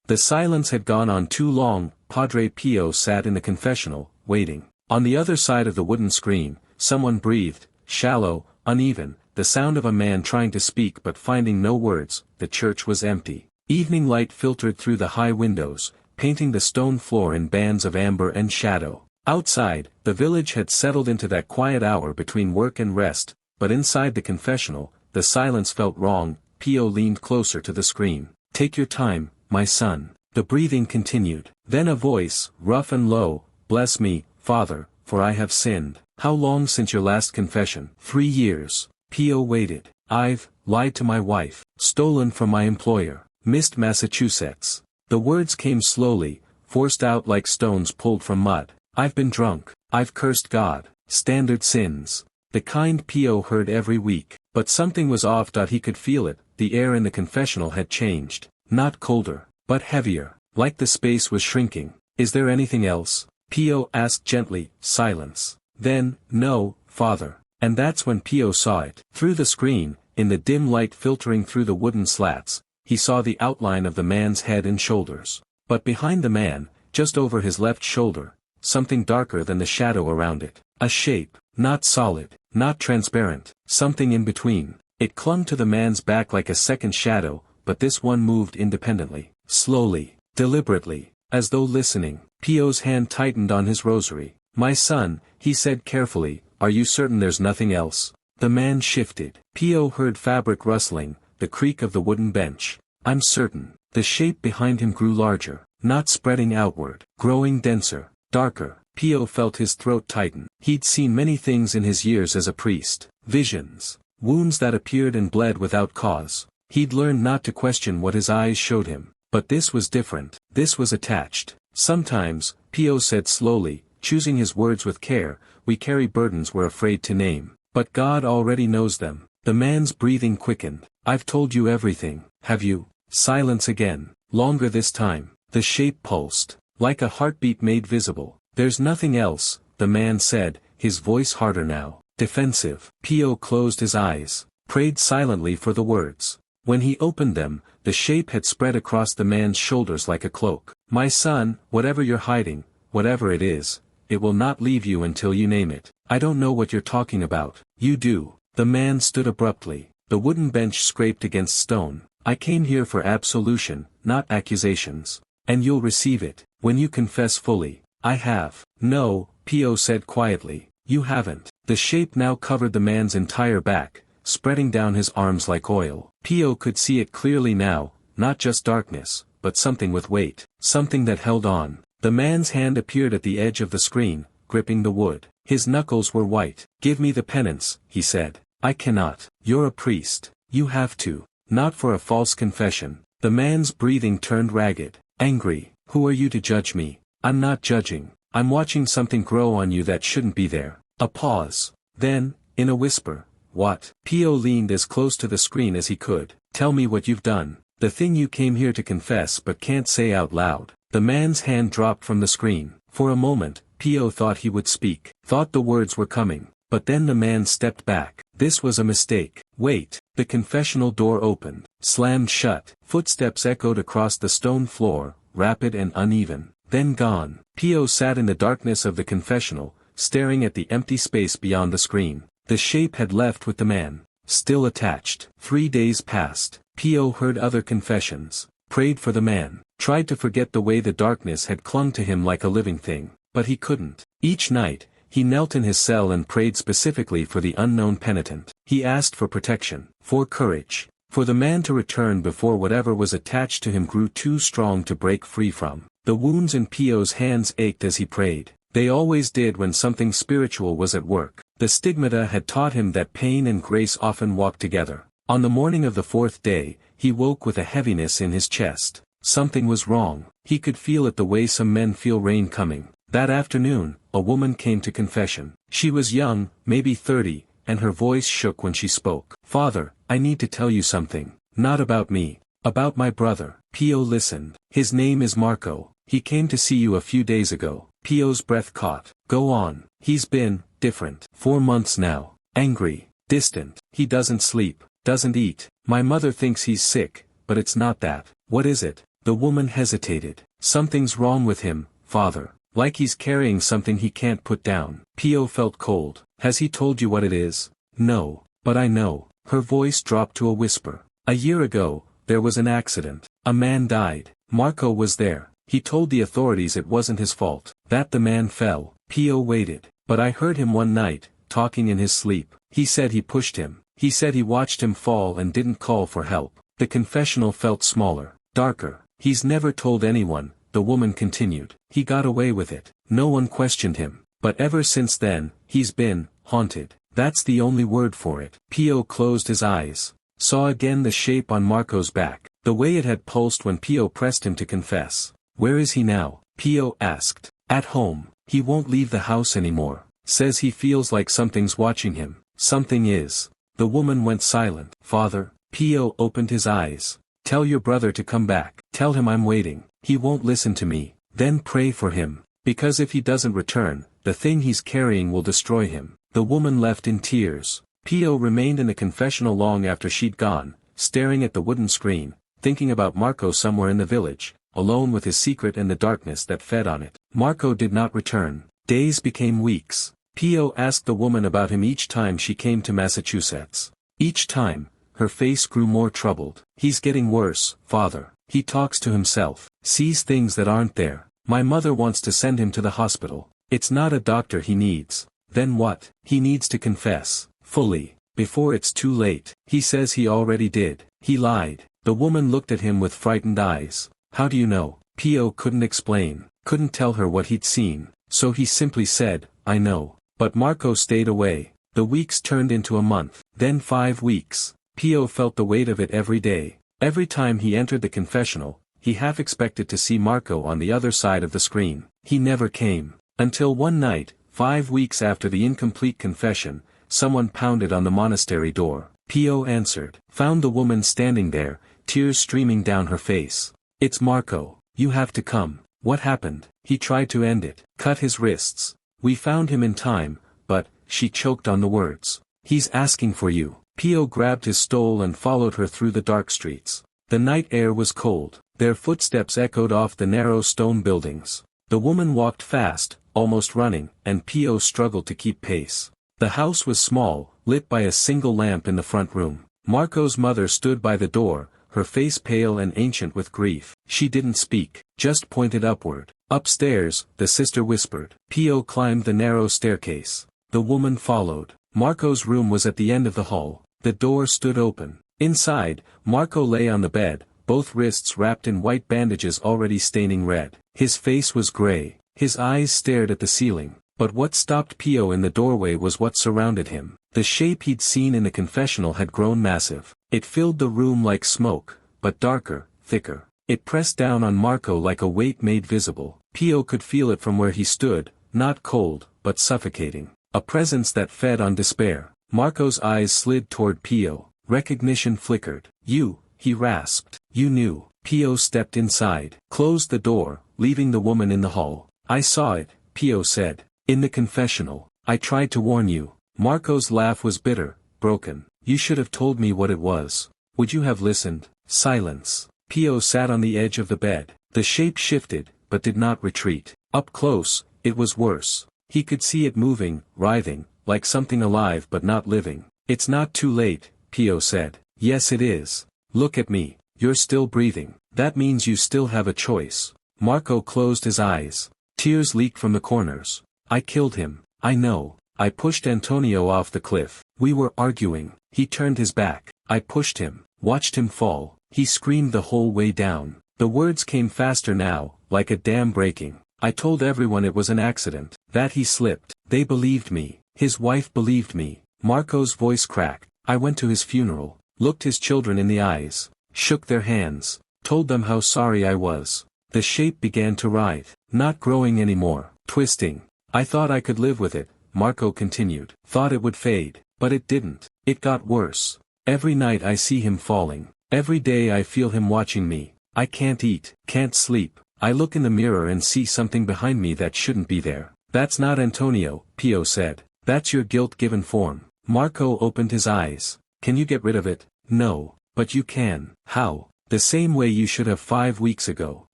The silence had gone on too long. Padre Pio sat in the confessional, waiting. On the other side of the wooden screen, someone breathed, shallow, uneven, the sound of a man trying to speak but finding no words. The church was empty. Evening light filtered through the high windows, painting the stone floor in bands of amber and shadow. Outside, the village had settled into that quiet hour between work and rest, but inside the confessional, the silence felt wrong. Pio leaned closer to the screen. "Take your time, my son." The breathing continued. Then a voice, rough and low, "Bless me, Father, for I have sinned." "How long since your last confession?" 3 years. Pio waited. "I've lied to my wife, stolen from my employer, missed Massachusetts." The words came slowly, forced out like stones pulled from mud. "I've been drunk. I've cursed God." Standard sins. The kind Pio heard every week. But something was off. He could feel it. The air in the confessional had changed. Not colder, but heavier, like the space was shrinking. "Is there anything else?" Pio asked gently. Silence. Then, "No, Father." And that's when Pio saw it. Through the screen, in the dim light filtering through the wooden slats, he saw the outline of the man's head and shoulders. But behind the man, just over his left shoulder, something darker than the shadow around it. A shape, not solid, not transparent, something in between. It clung to the man's back like a second shadow, but this one moved independently, slowly, deliberately, as though listening. Pio's hand tightened on his rosary. "My son," he said carefully, "are you certain there's nothing else?" The man shifted. Pio heard fabric rustling, the creak of the wooden bench. "I'm certain." The shape behind him grew larger, not spreading outward, growing denser, darker. Pio felt his throat tighten. He'd seen many things in his years as a priest. Visions. Wounds that appeared and bled without cause. He'd learned not to question what his eyes showed him. But this was different. This was attached. "Sometimes," Pio said slowly, choosing his words with care, "we carry burdens we're afraid to name. But God already knows them." The man's breathing quickened. "I've told you everything, have you?" Silence again. Longer this time. The shape pulsed, like a heartbeat made visible. "There's nothing else," the man said, his voice harder now, defensive. Pio closed his eyes, prayed silently for the words. When he opened them, the shape had spread across the man's shoulders like a cloak. "My son, whatever you're hiding, whatever it is, it will not leave you until you name it." "I don't know what you're talking about." "You do." The man stood abruptly. The wooden bench scraped against stone. "I came here for absolution, not accusations. And you'll receive it, when you confess fully." "I have." "No," Pio said quietly, "you haven't." The shape now covered the man's entire back, spreading down his arms like oil. Pio could see it clearly now, not just darkness, but something with weight, something that held on. The man's hand appeared at the edge of the screen, gripping the wood. His knuckles were white. "Give me the penance," he said. "I cannot." "You're a priest. You have to. Not for a false confession." The man's breathing turned ragged, angry. "Who are you to judge me?" "I'm not judging. I'm watching something grow on you that shouldn't be there." A pause. Then, in a whisper, "What?" Pio leaned as close to the screen as he could. "Tell me what you've done. The thing you came here to confess but can't say out loud." The man's hand dropped from the screen. For a moment, Pio thought he would speak, thought the words were coming. But then the man stepped back. This was a mistake. "Wait." The confessional door opened, slammed shut. Footsteps echoed across the stone floor, rapid and uneven, then gone. Pio sat in the darkness of the confessional, staring at the empty space beyond the screen. The shape had left with the man, still attached. 3 days passed. Pio heard other confessions, prayed for the man, tried to forget the way the darkness had clung to him like a living thing, but he couldn't. Each night, he knelt in his cell and prayed specifically for the unknown penitent. He asked for protection, for courage, for the man to return before whatever was attached to him grew too strong to break free from. The wounds in Pio's hands ached as he prayed. They always did when something spiritual was at work. The stigmata had taught him that pain and grace often walk together. On the morning of the 4th day, he woke with a heaviness in his chest. Something was wrong. He could feel it the way some men feel rain coming. That afternoon, a woman came to confession. She was young, maybe 30, and her voice shook when she spoke. "Father, I need to tell you something. Not about me. About my brother." Pio listened. "His name is Marco. He came to see you a few days ago." Pio's breath caught. "Go on." "He's been different. 4 months now. Angry, distant. He doesn't sleep, doesn't eat. My mother thinks he's sick, but it's not that." "What is it?" The woman hesitated. Something's wrong with him, father. Like he's carrying something he can't put down. Pio felt cold. Has he told you what it is? No, but I know. Her voice dropped to a whisper. A year ago, there was an accident. A man died. Marco was there. He told the authorities it wasn't his fault. That the man fell. Pio waited. But I heard him one night, talking in his sleep. He said he pushed him. He said he watched him fall and didn't call for help. The confessional felt smaller, darker. He's never told anyone, the woman continued. He got away with it. No one questioned him. But ever since then, he's been haunted. That's the only word for it. Pio closed his eyes. Saw again the shape on Marco's back. The way it had pulsed when Pio pressed him to confess. Where is he now? Pio asked. At home. He won't leave the house anymore. Says he feels like something's watching him. Something is. The woman went silent. Father. Pio opened his eyes. Tell your brother to come back. Tell him I'm waiting. He won't listen to me. Then pray for him. Because if he doesn't return, the thing he's carrying will destroy him. The woman left in tears. Pio remained in the confessional long after she'd gone, staring at the wooden screen, thinking about Marco somewhere in the village, alone with his secret and the darkness that fed on it. Marco did not return. Days became weeks. Pio asked the woman about him each time she came to Massachusetts. Each time, her face grew more troubled. He's getting worse, father. He talks to himself, sees things that aren't there. My mother wants to send him to the hospital. It's not a doctor he needs. Then what? He needs to confess, fully, before it's too late. He says he already did. He lied. The woman looked at him with frightened eyes. How do you know? Pio couldn't explain, couldn't tell her what he'd seen, so he simply said, I know. But Marco stayed away. The weeks turned into a month, then 5 weeks. Pio felt the weight of it every day. Every time he entered the confessional, he half expected to see Marco on the other side of the screen. He never came. Until one night, 5 weeks after the incomplete confession, someone pounded on the monastery door. Pio answered. Found the woman standing there, tears streaming down her face. It's Marco. You have to come. What happened? He tried to end it. Cut his wrists. We found him in time, but, she choked on the words. He's asking for you. Pio grabbed his stole and followed her through the dark streets. The night air was cold. Their footsteps echoed off the narrow stone buildings. The woman walked fast, almost running, and Pio struggled to keep pace. The house was small, lit by a single lamp in the front room. Marco's mother stood by the door, her face pale and ancient with grief. She didn't speak, just pointed upward. Upstairs, the sister whispered. Pio climbed the narrow staircase. The woman followed. Marco's room was at the end of the hall. The door stood open. Inside, Marco lay on the bed, both wrists wrapped in white bandages already staining red. His face was gray. His eyes stared at the ceiling. But what stopped Pio in the doorway was what surrounded him. The shape he'd seen in the confessional had grown massive. It filled the room like smoke, but darker, thicker. It pressed down on Marco like a weight made visible. Pio could feel it from where he stood, not cold, but suffocating. A presence that fed on despair. Marco's eyes slid toward Pio. Recognition flickered. You, he rasped. You knew. Pio stepped inside, closed the door, leaving the woman in the hall. I saw it, Pio said. In the confessional. I tried to warn you. Marco's laugh was bitter, broken. You should have told me what it was. Would you have listened? Silence. Pio sat on the edge of the bed. The shape shifted, but did not retreat. Up close, it was worse. He could see it moving, writhing, like something alive but not living. It's not too late, Pio said. Yes it is. Look at me. You're still breathing. That means you still have a choice. Marco closed his eyes. Tears leaked from the corners. I killed him. I know. I pushed Antonio off the cliff. We were arguing. He turned his back. I pushed him. Watched him fall. He screamed the whole way down. The words came faster now, like a dam breaking. I told everyone it was an accident. That he slipped. They believed me. His wife believed me. Marco's voice cracked. I went to his funeral. Looked his children in the eyes. Shook their hands. Told them how sorry I was. The shape began to writhe. Not growing anymore. Twisting. I thought I could live with it, Marco continued. Thought it would fade. But it didn't. It got worse. Every night I see him falling. Every day I feel him watching me. I can't eat. Can't sleep. I look in the mirror and see something behind me that shouldn't be there. That's not Antonio, Pio said. That's your guilt given form. Marco opened his eyes. Can you get rid of it? No. But you can. How? The same way you should have 5 weeks ago.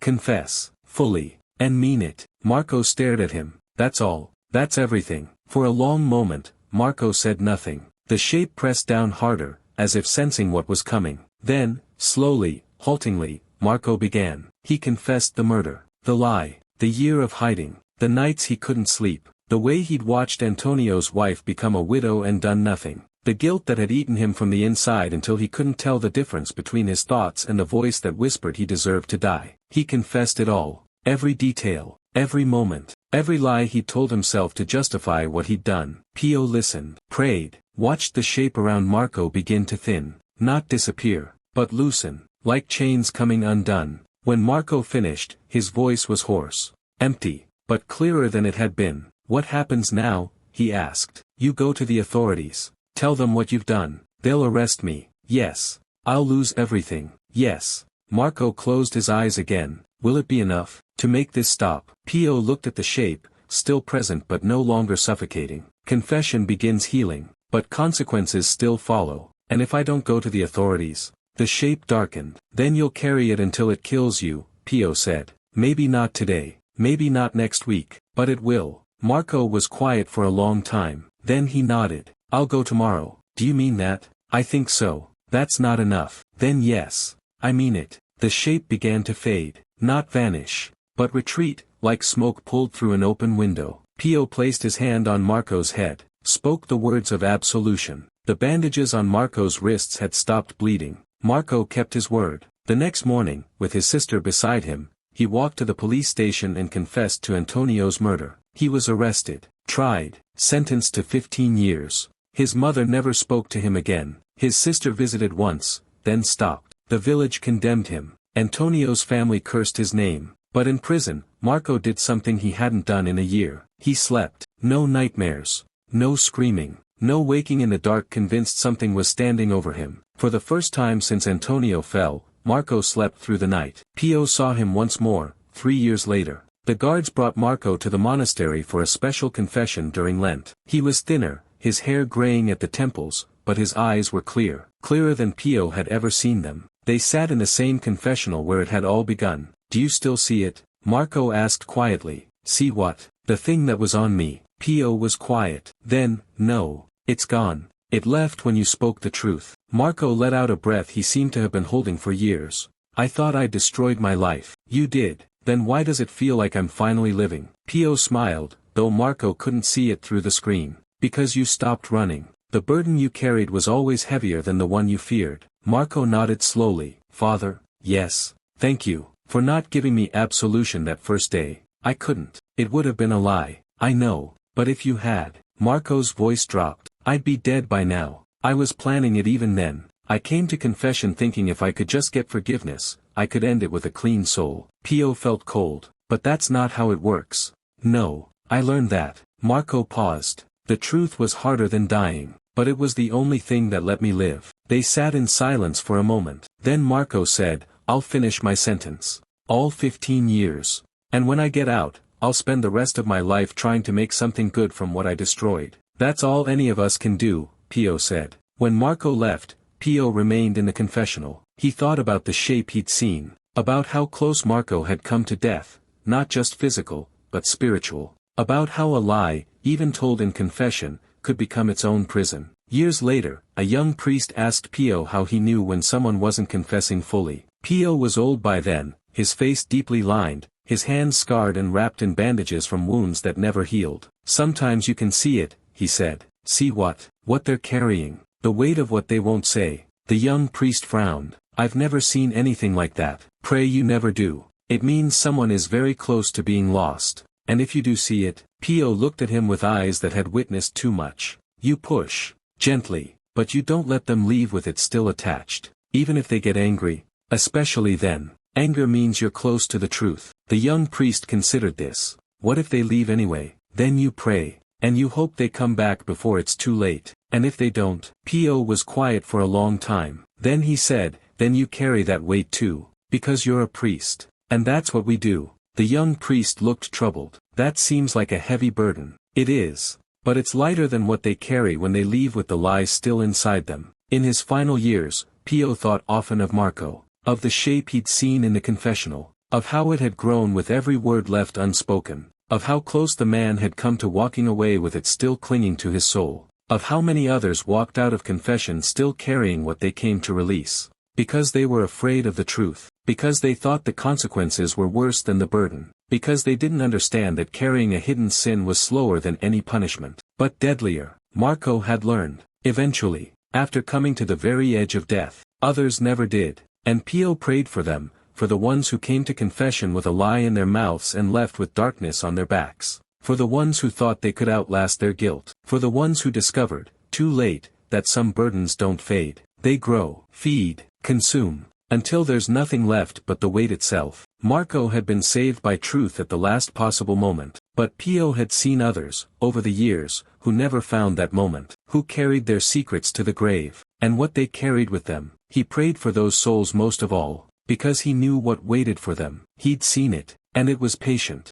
Confess, fully, and mean it. Marco stared at him. That's all. That's everything. For a long moment, Marco said nothing. The shape pressed down harder, as if sensing what was coming. Then, slowly, haltingly, Marco began. He confessed the murder, the lie, the year of hiding, the nights he couldn't sleep, the way he'd watched Antonio's wife become a widow and done nothing, the guilt that had eaten him from the inside until he couldn't tell the difference between his thoughts and the voice that whispered he deserved to die. He confessed it all, every detail, every moment, every lie he'd told himself to justify what he'd done. Pio listened, prayed, watched the shape around Marco begin to thin, not disappear, but loosen, like chains coming undone. When Marco finished, his voice was hoarse, empty, but clearer than it had been. What happens now? He asked. You go to the authorities. Tell them what you've done. They'll arrest me. Yes. I'll lose everything. Yes. Marco closed his eyes again. Will it be enough to make this stop? Pio looked at the shape, still present but no longer suffocating. Confession begins healing, but consequences still follow. And if I don't go to the authorities? The shape darkened. Then you'll carry it until it kills you, Pio said. Maybe not today, maybe not next week, but it will. Marco was quiet for a long time. Then he nodded. I'll go tomorrow. Do you mean that? I think so. That's not enough. Then yes. I mean it. The shape began to fade, not vanish, but retreat, like smoke pulled through an open window. Pio placed his hand on Marco's head, spoke the words of absolution. The bandages on Marco's wrists had stopped bleeding. Marco kept his word. The next morning, with his sister beside him, he walked to the police station and confessed to Antonio's murder. He was arrested, tried, sentenced to 15 years. His mother never spoke to him again. His sister visited once, then stopped. The village condemned him. Antonio's family cursed his name. But in prison, Marco did something he hadn't done in a year. He slept. No nightmares. No screaming. No waking in the dark convinced something was standing over him. For the first time since Antonio fell, Marco slept through the night. Pio saw him once more, 3 years later. The guards brought Marco to the monastery for a special confession during Lent. He was thinner, his hair graying at the temples, but his eyes were clear, clearer than Pio had ever seen them. They sat in the same confessional where it had all begun. Do you still see it? Marco asked quietly. See what? The thing that was on me. Pio was quiet. Then, no. It's gone. It left when you spoke the truth. Marco let out a breath he seemed to have been holding for years. I thought I'd destroyed my life. You did. Then why does it feel like I'm finally living? Pio smiled, though Marco couldn't see it through the screen. Because you stopped running. The burden you carried was always heavier than the one you feared. Marco nodded slowly. Father, yes. Thank you, for not giving me absolution that first day. I couldn't. It would have been a lie. I know. But if you had. Marco's voice dropped. I'd be dead by now. I was planning it even then. I came to confession thinking if I could just get forgiveness, I could end it with a clean soul. Pio felt cold. But that's not how it works. No, I learned that. Marco paused. The truth was harder than dying, but it was the only thing that let me live. They sat in silence for a moment. Then Marco said, I'll finish my sentence. All 15 years. And when I get out, I'll spend the rest of my life trying to make something good from what I destroyed. That's all any of us can do, Pio said. When Marco left, Pio remained in the confessional. He thought about the shape he'd seen, about how close Marco had come to death, not just physical, but spiritual, about how a lie, even told in confession, could become its own prison. Years later, a young priest asked Pio how he knew when someone wasn't confessing fully. Pio was old by then, his face deeply lined, his hands scarred and wrapped in bandages from wounds that never healed. Sometimes you can see it, he said. See what? What they're carrying. The weight of what they won't say. The young priest frowned. I've never seen anything like that. Pray you never do. It means someone is very close to being lost. And if you do see it, Pio looked at him with eyes that had witnessed too much. You push. Gently. But you don't let them leave with it still attached. Even if they get angry. Especially then. Anger means you're close to the truth. The young priest considered this. What if they leave anyway? Then you pray. And you hope they come back before it's too late. And if they don't? Pio was quiet for a long time. Then he said, then you carry that weight too. Because you're a priest. And that's what we do. The young priest looked troubled. That seems like a heavy burden. It is. But it's lighter than what they carry when they leave with the lies still inside them. In his final years, Pio thought often of Marco. of the shape he'd seen in the confessional, of how it had grown with every word left unspoken, of how close the man had come to walking away with it still clinging to his soul, of how many others walked out of confession still carrying what they came to release, because they were afraid of the truth, because they thought the consequences were worse than the burden, because they didn't understand that carrying a hidden sin was slower than any punishment, but deadlier. Marco had learned. Eventually, after coming to the very edge of death, others never did, and Pio prayed for them, for the ones who came to confession with a lie in their mouths and left with darkness on their backs, for the ones who thought they could outlast their guilt, for the ones who discovered, too late, that some burdens don't fade, they grow, feed, consume, until there's nothing left but the weight itself. Marco had been saved by truth at the last possible moment, but Pio had seen others, over the years, who never found that moment, who carried their secrets to the grave, and what they carried with them. He prayed for those souls most of all, because he knew what waited for them. He'd seen it, and it was patient.